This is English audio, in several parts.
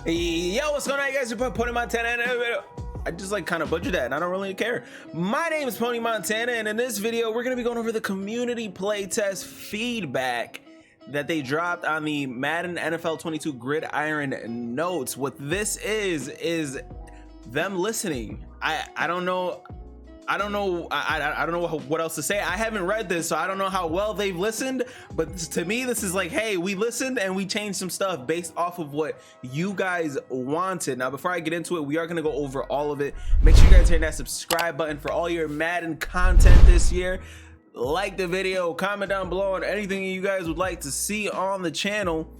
Yo, what's going on, guys? You're Pwny Montana, and I just like kind of butchered that, and I don't really care. My name is Pwny Montana, and in this video, we're gonna be going over the community playtest feedback that they dropped on the Madden NFL 22 Gridiron notes. What this is them listening. I don't know what else to say. I haven't read this, so I don't know how well they've listened, but to me this is like, hey, we listened and we changed some stuff based off of what you guys wanted. Now before I get into it, we are going to go over all of it. Make sure you guys hit that subscribe button for all your Madden content this year. Like the video, comment down below on anything you guys would like to see on the channel,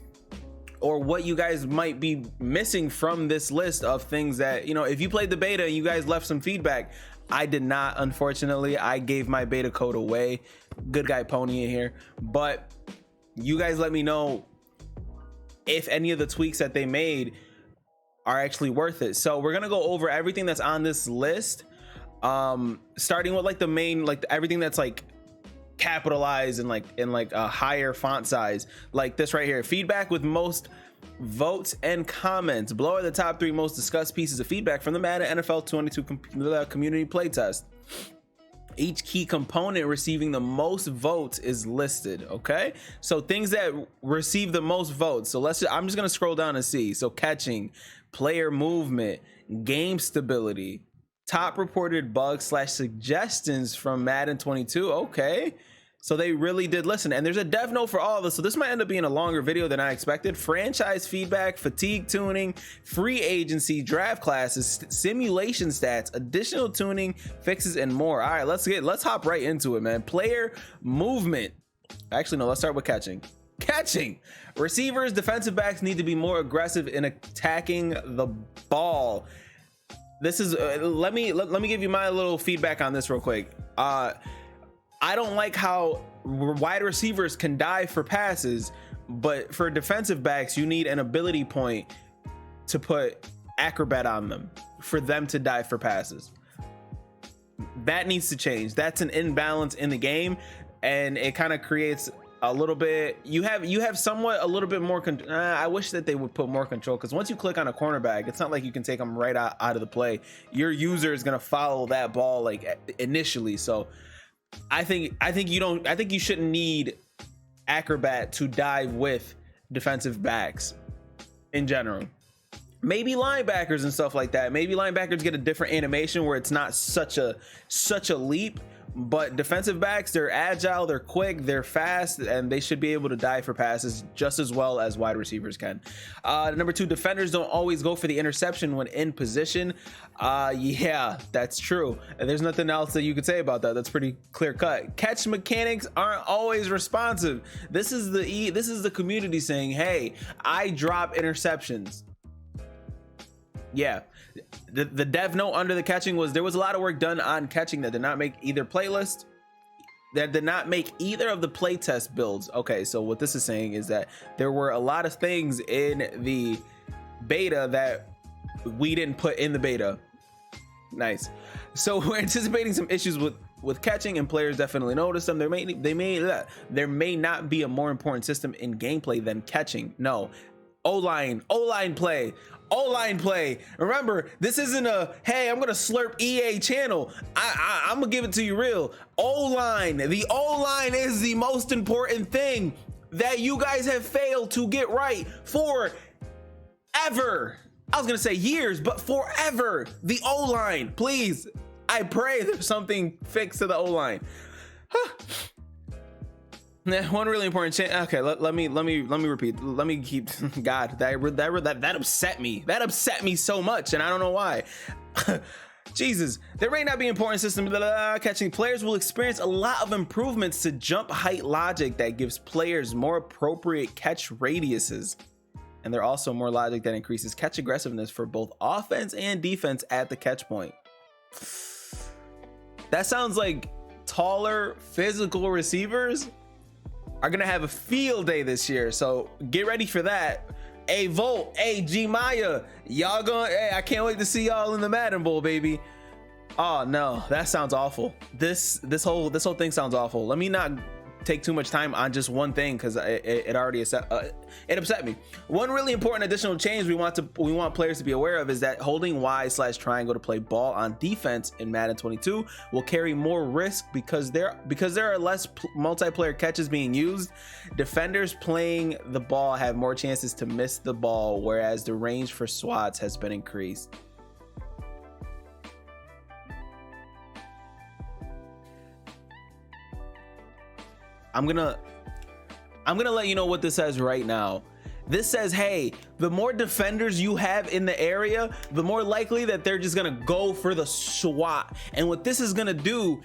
or what you guys might be missing from this list of things that, you know, if you played the beta and you guys left some feedback. I did not, unfortunately. I gave my beta code away. Good guy Pwny in here. But you guys let me know if any of the tweaks that they made are actually worth it. So we're gonna go over everything that's on this list, starting with like the main, like everything that's like capitalized and like in like a higher font size, like this right here. Feedback with most votes and comments. Below are the top 3 most discussed pieces of feedback from the Madden NFL 22 community playtest. Each key component receiving the most votes is listed. Okay, so things that receive the most votes. So I'm just gonna scroll down and see. So catching, player movement, game stability, top reported bugs / suggestions from Madden 22. Okay, so they really did listen, and there's a dev note for all of this, so this might end up being a longer video than I expected. Franchise feedback, fatigue tuning, free agency, draft classes, simulation stats, additional tuning, fixes, and more. All right, let's hop right into it, man. Player movement. Actually, no, let's start with catching. Catching. Receivers, defensive backs need to be more aggressive in attacking the ball. This is let me give you my little feedback on this real quick. I don't like how wide receivers can dive for passes, but for defensive backs, you need an ability point to put acrobat on them for them to dive for passes. That needs to change. That's an imbalance in the game, and it kind of creates a little bit. You have somewhat a little bit more. I wish that they would put more control, because once you click on a cornerback, it's not like you can take them right out of the play. Your user is gonna follow that ball like initially, so. I think you shouldn't need acrobat to dive with defensive backs in general. Maybe linebackers and stuff like that. Maybe linebackers get a different animation where it's not such a leap, but defensive backs, they're agile, they're quick, they're fast, and they should be able to dive for passes just as well as wide receivers can. Number 2, defenders don't always go for the interception when in position. Yeah, that's true, and there's nothing else that you could say about that. That's pretty clear cut. Catch mechanics aren't always responsive. This is the community saying, hey, I drop interceptions. Yeah, the dev note under the catching was there was a lot of work done on catching that did not make either playlist, that did not make either of the playtest builds. Okay, so what this is saying is that there were a lot of things in the beta that we didn't put in the beta. Nice. So we're anticipating some issues with catching, and players definitely notice them. There may not be a more important system in gameplay than catching. No, O-line play. Remember, this isn't a, hey, I'm gonna slurp EA channel. I'm gonna give it to you real. O-line. The O-line is the most important thing that you guys have failed to get right for ever. I was gonna say years, but forever. The O-line, please. I pray there's something fixed to the O-line. One really important change. Okay, let me repeat. Let me keep. God, that upset me. That upset me so much, and I don't know why. Jesus, there may not be important system. Catching players will experience a lot of improvements to jump height logic that gives players more appropriate catch radiuses, and there are also more logic that increases catch aggressiveness for both offense and defense at the catch point. That sounds like taller, physical receivers are gonna have a field day this year, so get ready for that. Hey Volt, hey G Maya, y'all gonna, hey, I can't wait to see y'all in the Madden Bowl, baby. Oh no, that sounds awful. This whole thing sounds awful. Let me not take too much time on just one thing because it already it upset me. One really important additional change we want players to be aware of is that holding Y/triangle to play ball on defense in Madden 22 will carry more risk because there are less multiplayer catches being used. Defenders playing the ball have more chances to miss the ball, whereas the range for swats has been increased. I'm gonna let you know what this says right now. This says, hey, the more defenders you have in the area, the more likely that they're just gonna go for the SWAT. And what this is gonna do,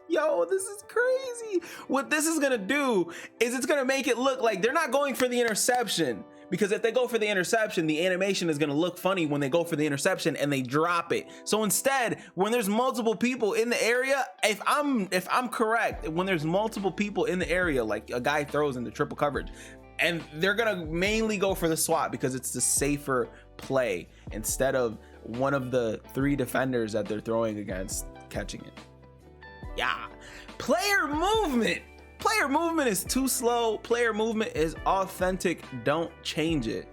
yo, this is crazy. What this is gonna do is it's gonna make it look like they're not going for the interception. Because if they go for the interception, the animation is going to look funny when they go for the interception and they drop it. So instead, when there's multiple people in the area, if I'm correct, when there's multiple people in the area, like a guy throws into triple coverage, and they're going to mainly go for the SWAT because it's the safer play instead of one of the 3 defenders that they're throwing against catching it. Yeah. Player movement. Player movement is too slow. Player movement is authentic. Don't change it.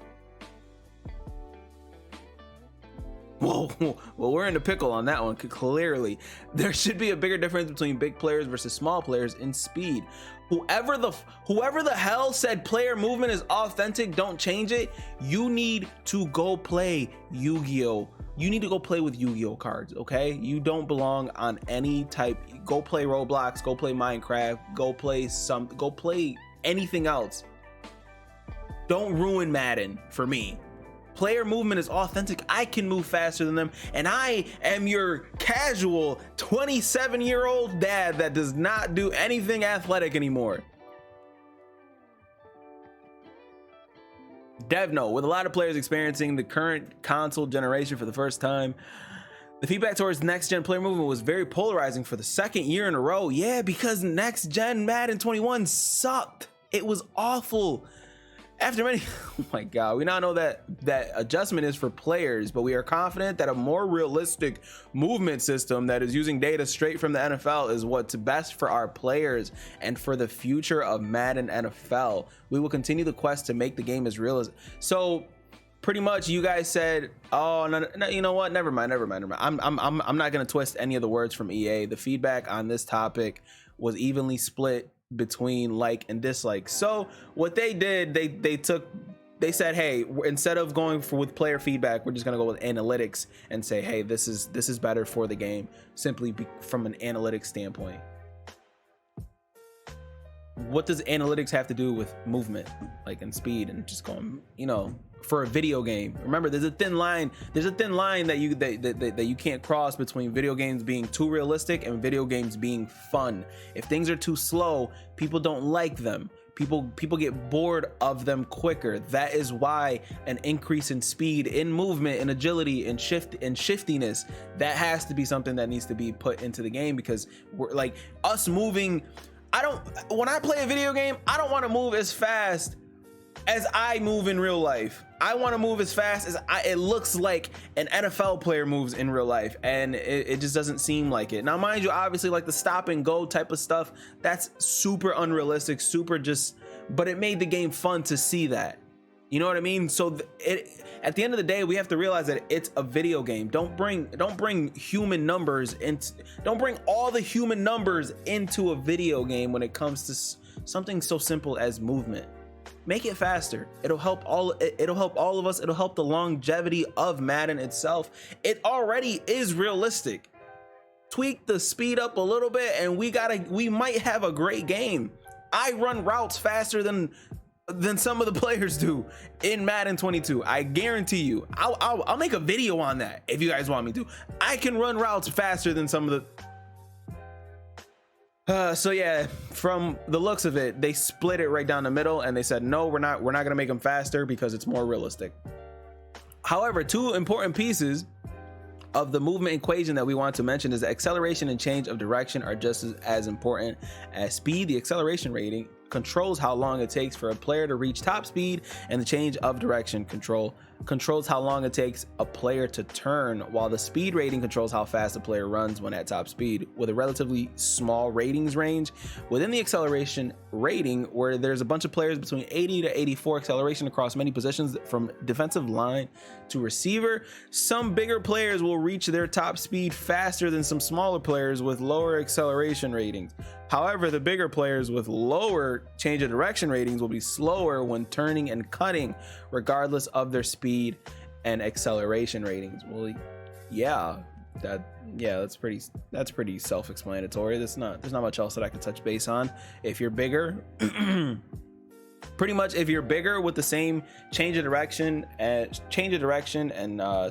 Whoa, well, we're in a pickle on that one. Clearly, there should be a bigger difference between big players versus small players in speed. Whoever the hell said player movement is authentic, don't change it. You need to go play Yu-Gi-Oh! You need to go play with Yu-Gi-Oh cards, okay? You don't belong on any type. Go play Roblox, go play Minecraft, go play anything else. Don't ruin Madden for me. Player movement is authentic. I can move faster than them, and I am your casual 27-year-old dad that does not do anything athletic anymore. DevNote, with a lot of players experiencing the current console generation for the first time, the feedback towards next-gen player movement was very polarizing for the second year in a row. Yeah, because next-gen Madden 21 sucked. It was awful. After many, oh my God, we now know that adjustment is for players, but we are confident that a more realistic movement system that is using data straight from the NFL is what's best for our players and for the future of Madden NFL. We will continue the quest to make the game as real as. So pretty much you guys said, oh, no, you know what? Never mind. I'm not going to twist any of the words from EA. The feedback on this topic was evenly split between like and dislike. So what they did, they said, hey, instead of going with player feedback, we're just gonna go with analytics and say, hey, this is better for the game, simply from an analytics standpoint. What does analytics have to do with movement, like, and speed, and just going, you know, for a video game? Remember, there's a thin line that you can't cross between video games being too realistic and video games being fun. If things are too slow, people don't like them. People get bored of them quicker. That is why an increase in speed, in movement, in agility, and shiftiness, that has to be something that needs to be put into the game, because we're like us moving. When I play a video game, I don't want to move as fast as I move in real life. I want to move as fast as it looks like an NFL player moves in real life, and it just doesn't seem like it. Now, mind you, obviously, like the stop and go type of stuff, that's super unrealistic, but it made the game fun to see that. You know what I mean? So at the end of the day, we have to realize that it's a video game. Don't bring human numbers into, don't bring all the human numbers into a video game when it comes to something so simple as movement. Make it faster. It'll help all of us. It'll help the longevity of Madden itself. It already is realistic. Tweak the speed up a little bit and we might have a great game. I run routes faster than some of the players do in Madden 22. I guarantee you. I'll make a video on that if you guys want me to. I can run routes faster than some of the. So yeah, from the looks of it, they split it right down the middle and they said, no, we're not gonna make them faster because it's more realistic. However, two important pieces of the movement equation that we want to mention is that acceleration and change of direction are just as important as speed. The acceleration rating controls how long it takes for a player to reach top speed, and the change of direction controls how long it takes a player to turn, while the speed rating controls how fast a player runs when at top speed, with a relatively small ratings range within the acceleration rating, where there's a bunch of players between 80 to 84 acceleration across many positions from defensive line to receiver. Some bigger players will reach their top speed faster than some smaller players with lower acceleration ratings. However, the bigger players with lower change of direction ratings will be slower when turning and cutting, regardless of their speed and acceleration ratings. Well, that's pretty self-explanatory. There's not much else that I can touch base on. If you're bigger, pretty much if you're bigger with the same change of direction and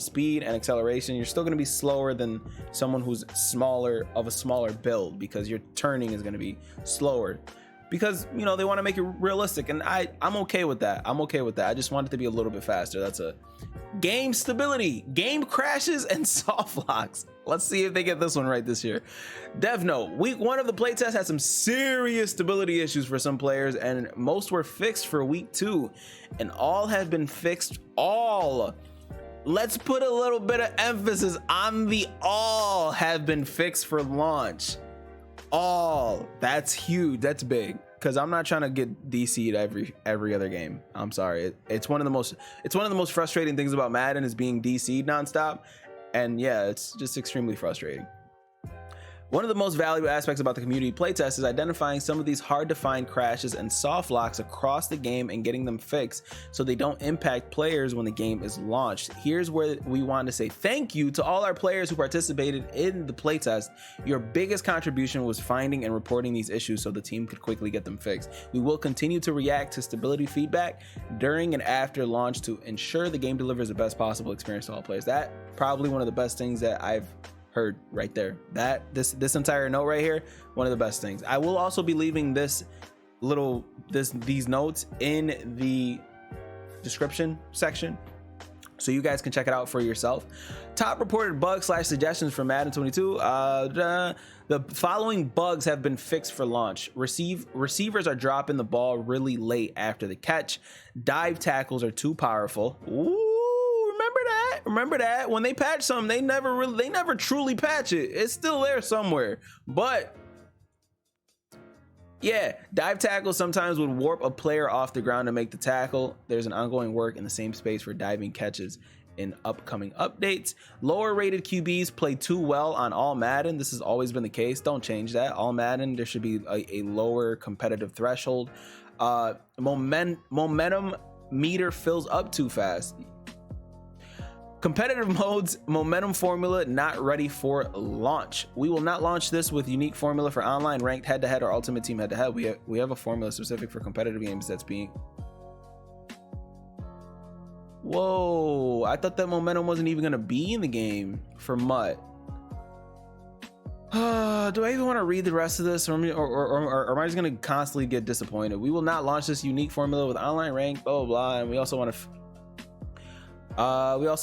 speed and acceleration, you're still going to be slower than someone who's smaller, of a smaller build, because your turning is going to be slower, because they want to make it realistic, and I'm okay with that. I just want it to be a little bit faster. That's a game stability, game crashes, and soft locks. Let's see if they get this one right this year. Dev note: week 1 of the playtest had some serious stability issues for some players, and most were fixed for week 2, and all have been fixed. All. Let's put a little bit of emphasis on the all have been fixed for launch. All. That's huge. That's big. Because I'm not trying to get DC'd every other game. I'm sorry. It's one of the most frustrating things about Madden is being DC'd nonstop. And yeah, it's just extremely frustrating. One of the most valuable aspects about the community playtest is identifying some of these hard to find crashes and soft locks across the game and getting them fixed so they don't impact players when the game is launched. Here's where we want to say thank you to all our players who participated in the playtest. Your biggest contribution was finding and reporting these issues so the team could quickly get them fixed. We will continue to react to stability feedback during and after launch to ensure the game delivers the best possible experience to all players. That probably one of the best things that I've heard right there. This entire note right here, one of the best things. I will also be leaving these notes in the description section so you guys can check it out for yourself. Top reported bugs / suggestions for Madden 22. The following bugs have been fixed for launch. Receivers are dropping the ball really late after the catch. Dive tackles are too powerful. Ooh, remember that when they patch something, they never truly patch it. It's still there somewhere. But yeah, dive tackles sometimes would warp a player off the ground to make the tackle. There's an ongoing work in the same space for diving catches in upcoming updates. Lower rated QBs play too well on all Madden. This has always been the case. Don't change that. All Madden, there should be a lower competitive threshold. Momentum meter fills up too fast. Competitive modes, momentum formula not ready for launch. We will not launch this with unique formula for online, ranked head-to-head, or ultimate team head-to-head. We have a formula specific for competitive games that's being... Whoa, I thought that momentum wasn't even gonna be in the game for MUT. Do I even want to read the rest of this, or am I just gonna constantly get disappointed? We will not launch this unique formula with online rank, blah blah blah, and we also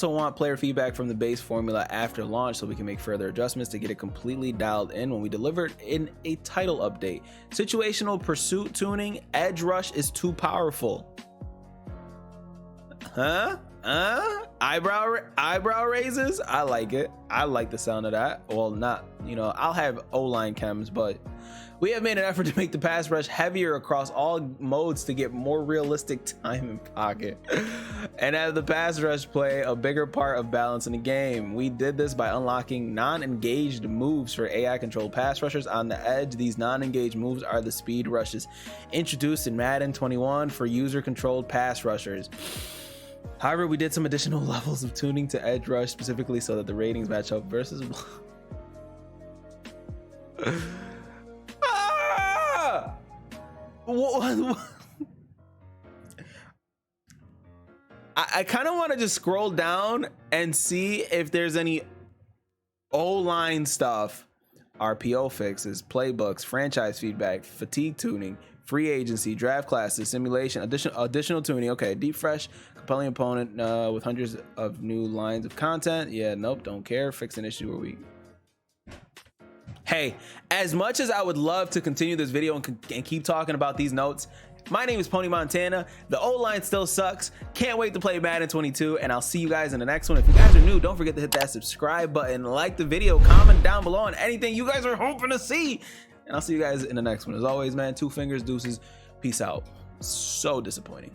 want player feedback from the base formula after launch so we can make further adjustments to get it completely dialed in when we deliver it in a title update. Situational pursuit tuning, edge rush is too powerful. Eyebrow raises. I like it. I like the sound of that. Well, not, I'll have O-line chems, but we have made an effort to make the pass rush heavier across all modes to get more realistic time in pocket and have the pass rush play a bigger part of balance in the game. We did this by unlocking non-engaged moves for AI controlled pass rushers on the edge. These non-engaged moves are the speed rushes introduced in Madden 21 for user controlled pass rushers. However, we did some additional levels of tuning to edge rush specifically so that the ratings match up versus I kind of want to just scroll down and see if there's any O-line stuff. RPO fixes, playbooks, franchise feedback, fatigue tuning, free agency, draft classes, simulation, additional tuning. Okay, deep fresh, compelling opponent with hundreds of new lines of content. Yeah, nope, don't care. Fix an issue where we Hey, as much as I would love to continue this video and keep talking about these notes, my name is Pwny Montana. The O-line still sucks. Can't wait to play Madden 22, and I'll see you guys in the next one. If you guys are new, don't forget to hit that subscribe button, like the video, comment down below on anything you guys are hoping to see, and I'll see you guys in the next one. As always, man, 2 fingers, deuces, peace out. So disappointing.